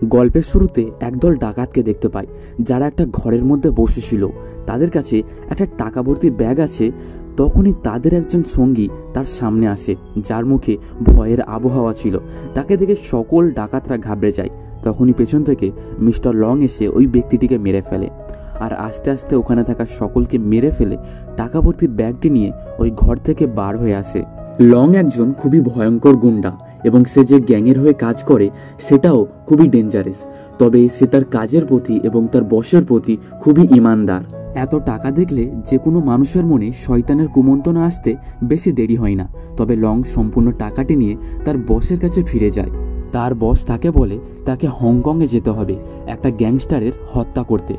গল্পের শুরুতে একদল ডাকাতকে দেখতে পাই যারা একটা ঘরের মধ্যে বসেছিল। তাদের কাছে একটা টাকা ভর্তি ব্যাগ আছে। তখনই তাদের একজন সঙ্গী তার সামনে আসে, যার মুখে ভয়ের আবহাওয়া ছিল। তাকে দেখে সকল ডাকাতরা ঘাবড়ে যায়। তখনই পেছন থেকে মিস্টার লং এসে ওই ব্যক্তিটিকে মেরে ফেলে, আর আস্তে আস্তে ওখানে থাকা সকলকে মেরে ফেলে টাকা ভর্তি ব্যাগটি নিয়ে ওই ঘর থেকে বার হয়ে আসে। লং একজন খুবই ভয়ঙ্কর গুন্ডা এবং সে যে গ্যাংয়ের হয়ে কাজ করে সেটাও খুবই ডেঞ্জারাস। তবে সে তার কাজের প্রতি এবং তার বসের প্রতি খুবই ইমানদার। এত টাকা দেখলে যে কোনো মানুষের মনে শয়তানের কুমন্ত্রণা আসতে বেশি দেরি হয় না। তবে লং সম্পূর্ণ টাকাটি নিয়ে তার বসের কাছে ফিরে যায়। তার বস তাকে বলে তাকে হংকংয়ে যেতে হবে একটা গ্যাংস্টারের হত্যা করতে।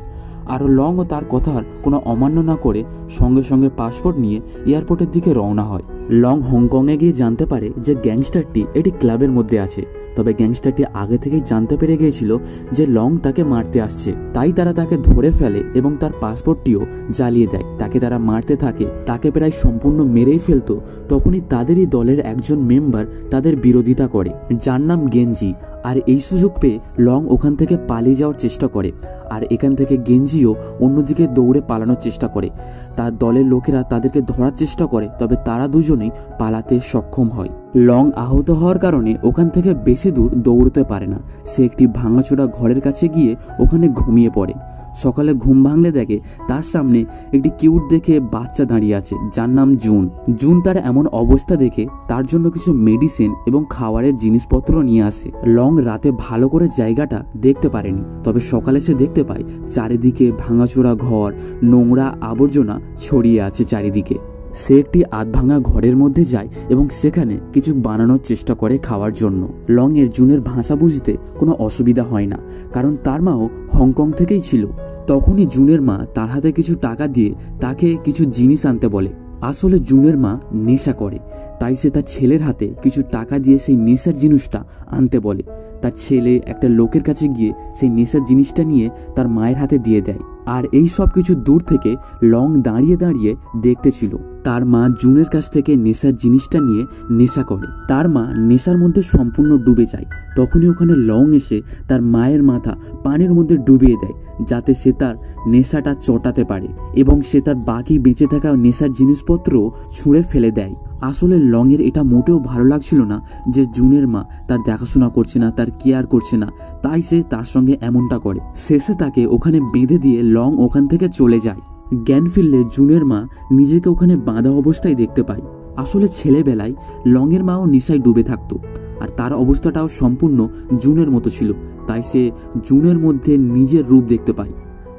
আর লং ও তার কথার কোনো অমান্য না করে সঙ্গে সঙ্গে পাসপোর্ট নিয়ে এয়ারপোর্টের দিকে রওনা হয়। লং হংকংয়ে গিয়ে জানতে পারে যে গ্যাংস্টারটি এটি ক্লাবের মধ্যে আছে। তবে গ্যাংস্টারটি আগে থেকেই জানতে পেরে গিয়েছিল যে লং তাকে মারতে আসছে, তাই তারা তাকে ধরে ফেলে এবং তার পাসপোর্টটিও জ্বালিয়ে দেয়। তাকে তারা মারতে থাকে, তাকে প্রায় সম্পূর্ণ মেরেই ফেলতো। তখনই তাদেরই দলের একজন মেম্বার তাদের বিরোধিতা করে, যার নাম গেঞ্জি। আর এই সুযোগ পেয়ে লং ওখান থেকে পালিয়ে যাওয়ার চেষ্টা করে, আর এখান থেকে গেঞ্জিও অন্যদিকে দৌড়ে পালানোর চেষ্টা করে। তার দলের লোকেরা তাদেরকে ধরার চেষ্টা করে, তবে তারা দুজনেই পালাতে সক্ষম হয়। লং আহত হওয়ার কারণে ওখান থেকে বেশি দূর দৌড়তে পারে না। সে একটি ভাঙাচোরা ঘরের কাছে গিয়ে ওখানে ঘুমিয়ে পড়ে। সকালে ঘুম ভাঙলে দেখে তার সামনে একটি কিউট দেখে বাচ্চা দাঁড়িয়ে আছে, যার নাম জুন। জুন তার এমন অবস্থা দেখে তার জন্য কিছু মেডিসিন এবং খাবারের জিনিসপত্র নিয়ে আসে। লং রাতে ভালো করে জায়গাটা দেখতে পারেনি, তবে সকালে সে দেখতে পায় চারিদিকে ভাঙাচোরা ঘর, নোংরা আবর্জনা ছড়িয়ে আছে চারিদিকে। সে একটি আধভাঙা ঘরের মধ্যে যায় এবং সেখানে কিছু বানানোর চেষ্টা করে খাওয়ার জন্য। লং এর জুনের ভাষা বুঝতে কোনো অসুবিধা হয় না, কারণ তার মাও হংকং থেকেই ছিল। তখনই জুনের মা তার হাতে কিছু টাকা দিয়ে তাকে কিছু জিনিস আনতে বলে। আসলে জুনের মা নেশা করে, তাই সে তার ছেলের হাতে কিছু টাকা দিয়ে সেই নেশার জিনিসটা আনতে বলে। তার ছেলে একটা লোকের কাছে গিয়ে সেই নেশার জিনিসটা নিয়ে তার মায়ের হাতে দিয়ে দেয়। আর এই সব কিছু দূর থেকে লং দাঁড়িয়ে দাঁড়িয়ে দেখতেছিল। তার মা জুনের কাছ থেকে নেশার জিনিসটা নিয়ে নেশা করে। তার মা নেশার মধ্যে সম্পূর্ণ ডুবে যায়। তখনই ওখানে লং এসে তার মায়ের মাথা পানির মধ্যে ডুবিয়ে দেয়, যাতে সে তার নেশাটা চটাতে পারে এবং সে তার বাকি বেঁচে থাকা নেশার জিনিসপত্র ছুঁড়ে ফেলে দেয়। আসলে লংয়ের এটা মোটেও ভালো লাগছিল না যে জুনের মা তার দেখাশোনা করছে না, তার কেয়ার করছে না, তাই সে তার সঙ্গে এমনটা করে। শেষে তাকে ওখানে বেঁধে দিয়ে লং ওখান থেকে চলে যায়। জ্ঞান ফিরলে জুনের মা নিজেকে ওখানে বাঁধা অবস্থায় দেখতে পায়। আসলে ছেলেবেলায় লংয়ের মাও নেশায় ডুবে থাকতো, আর তার অবস্থাটাও সম্পূর্ণ জুনের মতো ছিল, তাই সে জুনের মধ্যে নিজের রূপ দেখতে পায়।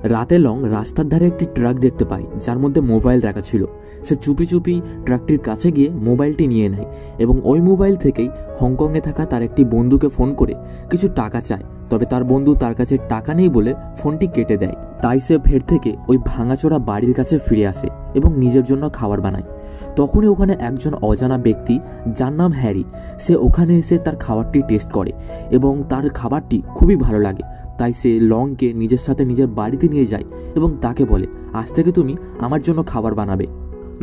রাতে লং রাস্তার ধারে একটি ট্রাক দেখতে পায়, যার মধ্যে মোবাইল রাখা ছিল। সে চুপি চুপি ট্রাকটির কাছে গিয়ে মোবাইলটি নিয়ে নেয় এবং ওই মোবাইল থেকেই হংকংয়ে থাকা তার একটি বন্ধুকে ফোন করে কিছু টাকা চায়। তবে তার বন্ধু তার কাছে টাকা নেই বলে ফোনটি কেটে দেয়। তাই সে ফের থেকে ওই ভাঙাচোরা বাড়ির কাছে ফিরে আসে এবং নিজের জন্য খাবার বানায়। তখনই ওখানে একজন অজানা ব্যক্তি, যার নাম হ্যারি, সে ওখানে এসে তার খাবারটি টেস্ট করে এবং তার খাবারটি খুবই ভালো লাগে। তাই সে লংকে নিজের সাথে নিজের বাড়িতে নিয়ে যায় এবং তাকে বলে, আজ থেকে তুমি আমার জন্য খাবার বানাবে।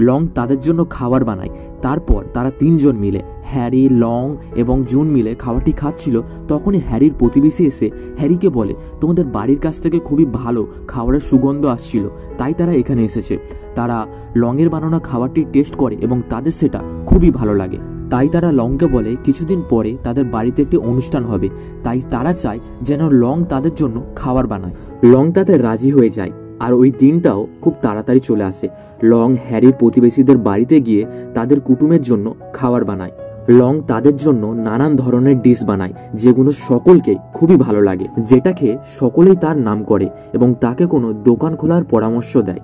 লং তাদের জন্য খাবার বানায়। তারপর তারা তিনজন মিলে, হ্যারি, লং এবং জুন মিলে খাবারটি খাচ্ছিল। তখনই হ্যারির প্রতিবেশী এসে হ্যারিকে বলে, তোমাদের বাড়ির কাছ থেকে খুবই ভালো খাবারের সুগন্ধ আসছিল, তাই তারা এখানে এসেছে। তারা লংয়ের বানানো খাবারটি টেস্ট করে এবং তাদের সেটা খুবই ভালো লাগে। তাই তারা লংকে বলে কিছুদিন পরে তাদের বাড়িতে একটি অনুষ্ঠান হবে, তাই তারা চায় যেন লং তাদের জন্য খাবার বানায়। লং তাতে রাজি হয়ে যায়, আর ওই দিনটাও খুব তাড়াতাড়ি চলে আসে। লং হ্যারির প্রতিবেশীদের বাড়িতে গিয়ে তাদের কুটুমের জন্য খাবার বানায়। লং তাদের জন্য নানান ধরনের ডিশ বানায়, যেগুলো সকলকে খুবই ভালো লাগে, যেটা খেয়ে সকলেই তার নাম করে এবং তাকে কোনো দোকান খোলার পরামর্শ দেয়।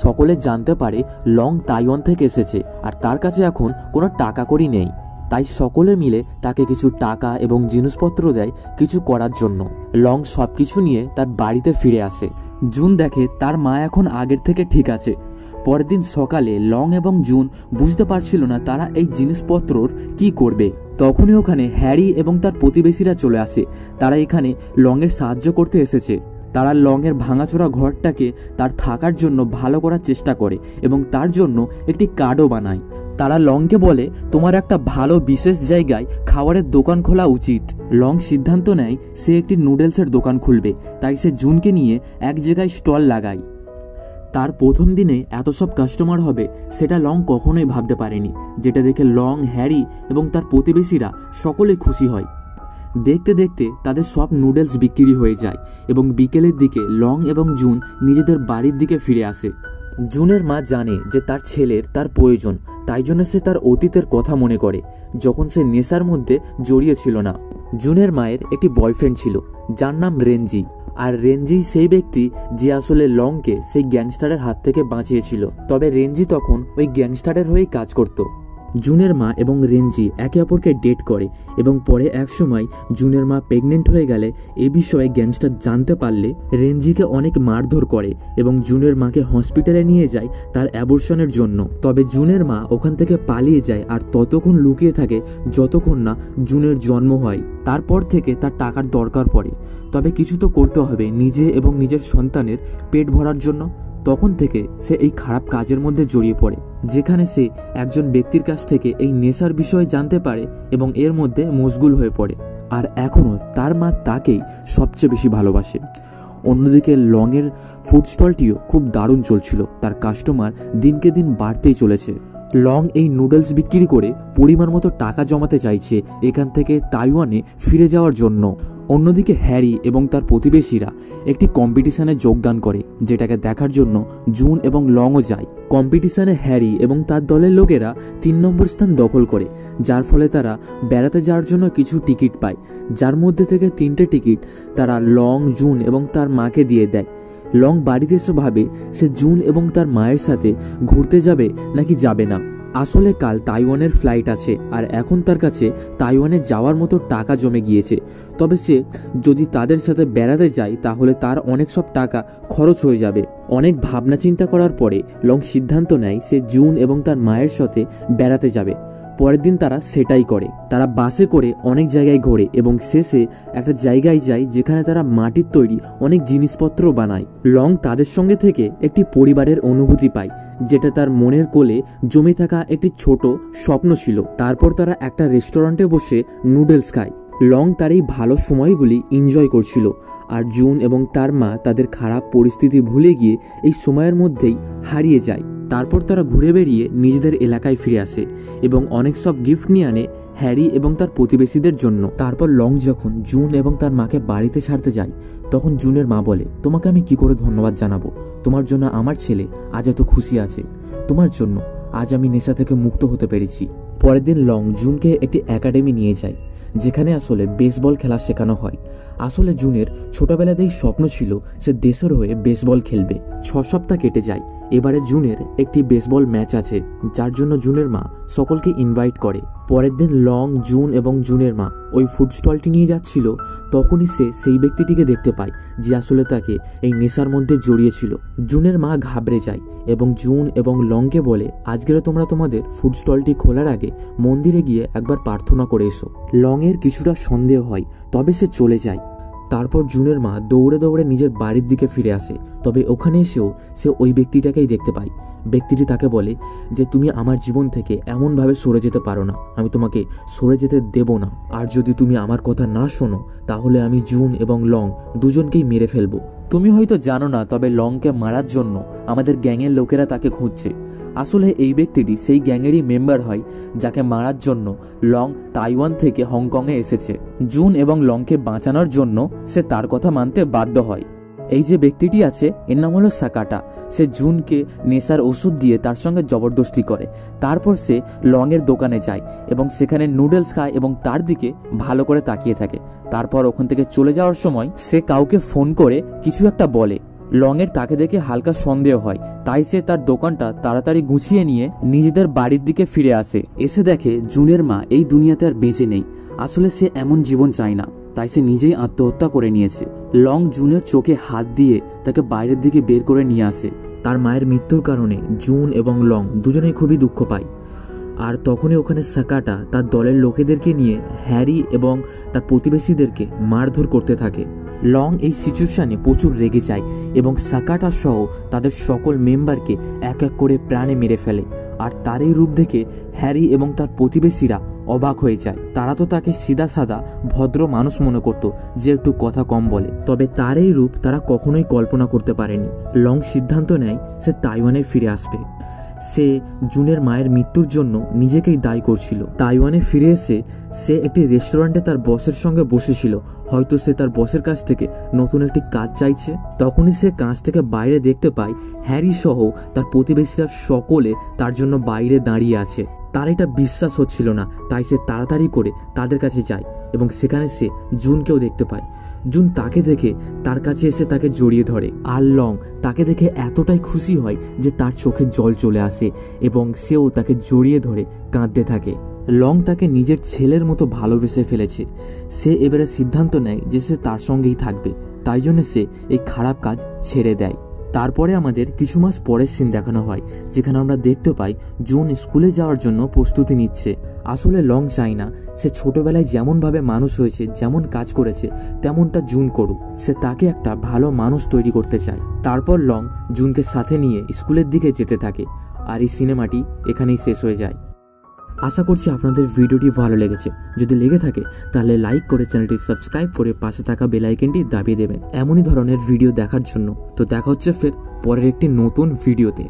সকলে জানতে পারে লং তাইওয়ান থেকে এসেছে, আর তার কাছে এখন কোনো টাকা কড়ি নেই। তাই সকলে মিলে তাকে কিছু টাকা এবং জিনিসপত্র দেয় কিছু করার জন্য। লং সবকিছু নিয়ে তার বাড়িতে ফিরে আসে। জুন দেখে তার মা এখন আগের থেকে ঠিক আছে। পরের দিন সকালে লং এবং জুন বুঝতে পারছিল না তারা এই জিনিসপত্রর কি করবে। তখনই ওখানে হ্যারি এবং তার প্রতিবেশীরা চলে আসে। তারা এখানে লংয়ের সাহায্য করতে এসেছে। তারা লংয়ের ভাঙাচোরা ঘরটাকে তার থাকার জন্য ভালো করার চেষ্টা করে এবং তার জন্য একটি কার্ডও বানায়। তারা লংকে বলে তোমার একটা ভালো বিশেষ জায়গায় খাবারের দোকান খোলা উচিত। লং সিদ্ধান্ত নেয় সে একটি নুডলসের দোকান খুলবে, তাই সে জুনকে নিয়ে এক জায়গায় স্টল লাগায়। তার প্রথম দিনে এত সব কাস্টমার হবে সেটা লং কখনোই ভাবতে পারেনি, যেটা দেখে লং, হ্যারি এবং তার প্রতিবেশীরা সকলেই খুশি হয়। দেখতে দেখতে তাদের সব নুডলস বিক্রি হয়ে যায় এবং বিকেলের দিকে লং এবং জুন নিজেদের বাড়ির দিকে ফিরে আসে। জুনের মা জানে যে তার ছেলের তার প্রয়োজন, তাই জন্য সে তার অতীতের কথা মনে করে যখন সে নেশার মধ্যে জড়িয়ে ছিল না। জুনের মায়ের একটি বয়ফ্রেন্ড ছিল যার নাম রেঞ্জি, আর রেঞ্জি সেই ব্যক্তি যে আসলে লংকে সেই গ্যাংস্টারের হাত থেকে বাঁচিয়েছিল। তবে রেঞ্জি তখন ওই গ্যাংস্টারের হয়েই কাজ করত। জুনের মা এবং রেঞ্জি একে অপরকে ডেট করে এবং পরে একসময় জুনের মা প্রেগনেন্ট হয়ে গেলে এ বিষয়ে গ্যাংস্টার জানতে পারলে রেঞ্জিকে অনেক মারধর করে এবং জুনের মাকে হসপিটালে নিয়ে যায় তার অ্যাবর্শনের জন্য। তবে জুনের মা ওখান থেকে পালিয়ে যায় আর ততক্ষণ লুকিয়ে থাকে যতক্ষণ না জুনের জন্ম হয়। তারপর থেকে তার টাকার দরকার পড়ে, তবে কিছু তো করতে হবে নিজে এবং নিজের সন্তানের পেট ভরার জন্য। তখন থেকে সে এই খারাপ কাজের মধ্যে জড়িয়ে পড়ে, যেখানে সে একজন ব্যক্তির কাছ থেকে এই নেশার বিষয়ে জানতে পারে এবং এর মধ্যে মশগুল হয়ে পড়ে। আর এখনও তার মা তাকেই সবচেয়ে বেশি ভালোবাসে। অন্যদিকে লংয়ের ফুড স্টলটিও খুব দারুণ চলছিল, তার কাস্টমার দিনকে দিন বাড়তেই চলেছে। লং এই নুডলস বিক্রি করে পরিমাণ মতো টাকা জমাতে চাইছে এখান থেকে তাইওয়ানে ফিরে যাওয়ার জন্য। অন্যদিকে হ্যারি এবং তার প্রতিবেশীরা একটি কম্পিটিশনে যোগদান করে, যেটাকে দেখার জন্য জুন এবং লংও যায়। কম্পিটিশনে হ্যারি এবং তার দলের লোকেরা 3 নম্বর স্থান দখল করে, যার ফলে তারা বেড়াতে যাওয়ার জন্য কিছু টিকিট পায়, যার মধ্যে থেকে 3টে টিকিট তারা লং, জুন এবং তার মাকে দিয়ে দেয়। লং বাড়িতে এসে ভাবে সে জুন এবং তার মায়ের সাথে ঘুরতে যাবে নাকি যাবে না। আসলে কাল তাইওয়ানের ফ্লাইট আছে আর এখন তার কাছে তাইওয়ানে যাওয়ার মতো টাকা জমে গিয়েছে। তবে সে যদি তাদের সাথে বেড়াতে যায় তাহলে তার অনেক সব টাকা খরচ হয়ে যাবে। অনেক ভাবনা চিন্তা করার পরে লং সিদ্ধান্ত নেয় সে জুন এবং তার মায়ের সাথে বেড়াতে যাবে। পরের দিন তারা সেটাই করে। তারা বাসে করে অনেক জায়গায় ঘোরে এবং শেষে একটা জায়গায় যায় যেখানে তারা মাটির তৈরি অনেক জিনিসপত্র বানায়। লং তাদের সঙ্গে থেকে একটি পরিবারের অনুভূতি পায়, যেটা তার মনের কোলে জমে থাকা একটি ছোট স্বপ্ন ছিল। তারপর তারা একটা রেস্টুরেন্টে বসে নুডলস খায়। লং তার এই ভালো সময়গুলি এনজয় করছিল, আর জুন এবং তার মা তাদের খারাপ পরিস্থিতি ভুলে গিয়ে এই সময়ের মধ্যেই হারিয়ে যায়। তারপর তারা ঘুরে বেরিয়ে নিজেদের এলাকায় ফিরে আসে এবং অনেক সব গিফট নিয়ে আনে হ্যারি এবং তার প্রতিবেশীদের জন্য। তারপর লং যখন জুন এবং তার মাকে বাড়িতে ছাড়তে যায় তখন জুনের মা বলে, তোমাকে আমি কি করে ধন্যবাদ জানাবো? তোমার জন্য আমার ছেলে আজ এত খুশি আছে, তোমার জন্য আজ আমি নেশা থেকে মুক্ত হতে পেরেছি। পরের দিন লং জুনকে একটি একাডেমি নিয়ে যায় যেখানে আসলে বেসবল খেলা শেখানো হয়। আসলে জুনের ছোটবেলাতেই স্বপ্ন ছিল সে দেশের হয়ে বেসবল খেলবে। 6 সপ্তাহ কেটে যায়। এবারে জুনের একটি বেসবল ম্যাচ আছে, যার জন্য জুনের মা সকলকে ইনভাইট করে। পরের দিন লং, জুন এবং জুনের মা ওই ফুড স্টলটি নিয়ে যাচ্ছিল, তখনই সে সেই ব্যক্তিটিকে দেখতে পায় যে আসলে তাকে এই নেশার মধ্যে জড়িয়েছিল। জুনের মা ঘাবড়ে যায় এবং জুন এবং লংকে বলে, আজকের তোমরা তোমাদের ফুড স্টলটি খোলার আগে মন্দিরে গিয়ে একবার প্রার্থনা করে এসো। লংয়ের কিছুটা সন্দেহ হয়, তবে সে চলে যায়। তারপর জুনের মা দৌড়ে দৌড়ে নিজের বাড়ির দিকে ফিরে আসে, তবে ওখানে এসেও সে ওই ব্যক্তিটাকেই দেখতে পায়। ব্যক্তিটি তাকে বলে যে তুমি আমার জীবন থেকে এমনভাবে সরে যেতে পারো না, আমি তোমাকে সরে যেতে দেব না, আর যদি তুমি আমার কথা না শোনো তাহলে আমি জুন এবং লং দুজনকেই মেরে ফেলবো। তুমি হয়তো জানো না, তবে লংকে মারার জন্য আমাদের গ্যাংয়ের লোকেরা তাকে খুঁজছে। আসলে এই ব্যক্তিটি সেই গ্যাংয়েরই মেম্বার হয় যাকে মারার জন্য লং তাইওয়ান থেকে হংকংয়ে এসেছে। জুন এবং লংকে বাঁচানোর জন্য সে তার কথা মানতে বাধ্য হয়। এই যে ব্যক্তিটি আছে এর নাম হলো সাকাটা। সে জুনকে নেশার ওষুধ দিয়ে তার সঙ্গে জবরদস্তি করে। তারপর সে লংয়ের দোকানে যায় এবং সেখানে নুডলস খায় এবং তার দিকে ভালো করে তাকিয়ে থাকে। তারপর ওখান থেকে চলে যাওয়ার সময় সে কাউকে ফোন করে কিছু একটা বলে। লংয়ের তাকে দেখে হালকা সন্দেহ হয়, তাই সে তার দোকানটা তাড়াতাড়ি গুছিয়ে নিয়ে নিজেদের বাড়ির দিকে ফিরে আসে। এসে দেখে জুনের মা এই দুনিয়াতে আর বেঁচে নেই। আসলে সে এমন জীবন চায় না, তাই সে নিজেই আত্মহত্যা করে নিয়েছে। লং জুনের চোখে হাত দিয়ে তাকে বাইরের দিকে বের করে নিয়ে আসে। তার মায়ের মৃত্যুর কারণে জুন এবং লং দুজনেই খুবই দুঃখ পায়। আর তখনই ওখানে সাকাটা তার দলের লোকেদেরকে নিয়ে হ্যারি এবং তার প্রতিবেশীদেরকে মারধর করতে থাকে। লং এই সিচুয়েশনে প্রচুর রেগে যায় এবং সাকাটা সহ তাদের সকল মেম্বারকে এক এক করে প্রাণে মেরে ফেলে। আর তার এই রূপ দেখে হ্যারি এবং তার প্রতিবেশীরা অবাক হয়ে যায়। তারা তো তাকে সিধা সাদা ভদ্র মানুষ মনে করত যে একটু কথা কম বলে, তবে তার এই রূপ তারা কখনোই কল্পনা করতে পারেনি। লং সিদ্ধান্ত নেয় সে তাইওয়ানে ফিরে আসবে। সে জুনের মায়ের মৃত্যুর জন্য নিজেকেই দায়ী করছিল। তাইওয়ানে ফিরে এসে সে একটি রেস্টুরেন্টে তার বসের সঙ্গে বসেছিল। হয়তো সে তার বসের কাছ থেকে নতুন একটি কাজ চাইছে। তখনই সে কাঁচ থেকে বাইরে দেখতে পায় হ্যারি সহ তার প্রতিবেশীরা সকলে তার জন্য বাইরে দাঁড়িয়ে আছে। তার এটা বিশ্বাস হচ্ছিল না, তাই সে তাড়াতাড়ি করে তাদের কাছে যায় এবং সেখানে সে জুনকেও দেখতে পায়। জুন তাকে দেখে তার কাছে এসে তাকে জড়িয়ে ধরে, আর লং তাকে দেখে এতটাই খুশি হয় যে তার চোখে জল চলে আসে এবং সেও তাকে জড়িয়ে ধরে কাঁদতে থাকে। লং তাকে নিজের ছেলের মতো ভালোবেসে ফেলেছে। সে এবারে সিদ্ধান্ত নেয় যে সে তার সঙ্গেই থাকবে, তাই জন্য সে এই খারাপ কাজ ছেড়ে দেয়। তারপরে আমাদের কিছু মাস পরের সিন দেখানো হয়, যেখানে আমরা দেখতে পাই জুন স্কুলে যাওয়ার জন্য প্রস্তুতি নিচ্ছে। আসলে লং চায় না সে ছোটবেলায় যেমনভাবে মানুষ হয়েছে, যেমন কাজ করেছে তেমনটা জুন করুক। সে তাকে একটা ভালো মানুষ তৈরি করতে চায়। তারপর লং জুনকে সাথে নিয়ে স্কুলের দিকে যেতে থাকে। আর এই সিনেমাটি এখানেই শেষ হয়ে যায়। আশা করছি আপনাদের ভিডিওটি ভালো লেগেছে। যদি লেগে থাকে তাহলে লাইক করে চ্যানেলটি সাবস্ক্রাইব করে পাশে থাকা বেল আইকনটি দাবিয়ে দেবেন এমনই ধরনের ভিডিও দেখার জন্য। তো দেখা হচ্ছে ফের পরের একটি নতুন ভিডিওতে।